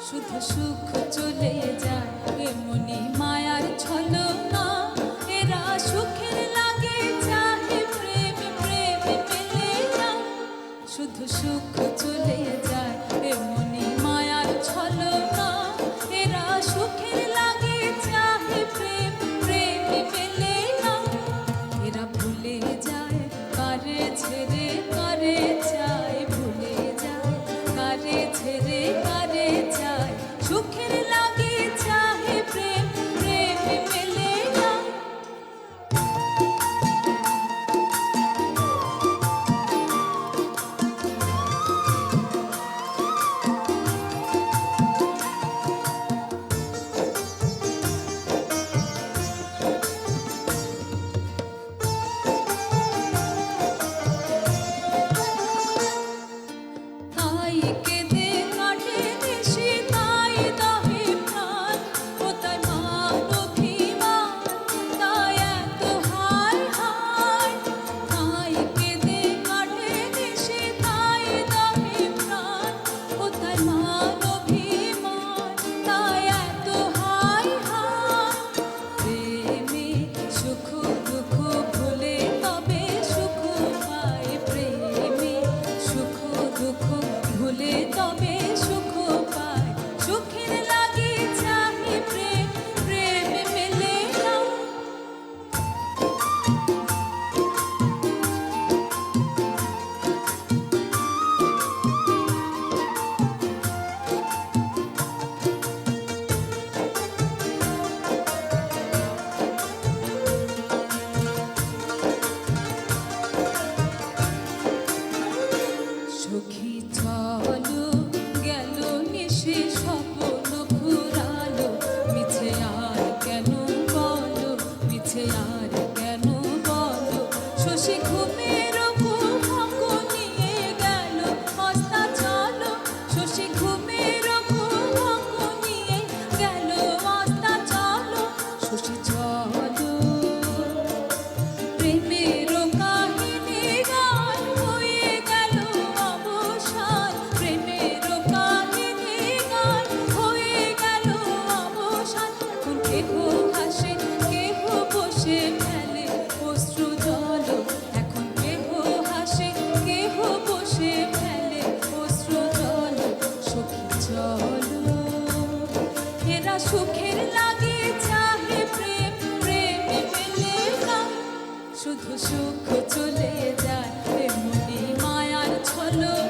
শুধু সুখ চলে যায় এমনি মায়ার ছলনা। এরা সুখের লাগে চাহে প্রেম প্রেম পেলে না। শুধু সুখ চলে যায় এমনি মায়ার ছলনা। এরা সুখের লাগে চাহে প্রেম প্রেম পেলে না। এরা ভুলে যায় কারে ছেড়ে কারে চায়, ভুলে যায় কারে ছেড়ে কারে চায়। সুখের লাগে চাহে প্রেম প্রেম পেলে না। তাই কেঁদে কাটে নিশি, তাই দাহে প্রাণ। ও তাই মান অভিমান, তাই এত হায় হায়। তাই কেঁদে কাটে নিশি, তাই দাহে প্রাণ। ও তাই মান অভিমান, তাই এত হায় হায়। প্রেমে সুখ দুঃখ ভুলে তবে সুখ পায়। প্রেমে সুখ দুঃখ ভুলে তবে সুখ পায়। সুখের লাগে চাহে প্রেম প্রেম মেলে না। সখী চলো গেল নিশে স্বপ্ন ফুরালো। মিছে আর কেন বলো, মিছে আর কেন বলো। শশী ঘুমের ভঙ্গ নিয়ে গেল অস্তা চলো। শশী ঘুমের ভঙ্গ নিয়ে গেল অস্তা চলো। শশী চলো প্রেমের কাহিনী গান হয়ে গেল অবসান। প্রেমের কাহিনী গান হয়ে গেল অবসান। এখন কেহ হাসে কেহ বসে ফেলে অশ্রু জল। এখন কেহ হাসে কেহ বসে ফেলে অশ্রু জল। সখী চলো এরা সুখের লাগে চাহে প্রেম প্রেম পেলে না। শুধু সুখ চলে যায় এমনি মায়ার ছলনা।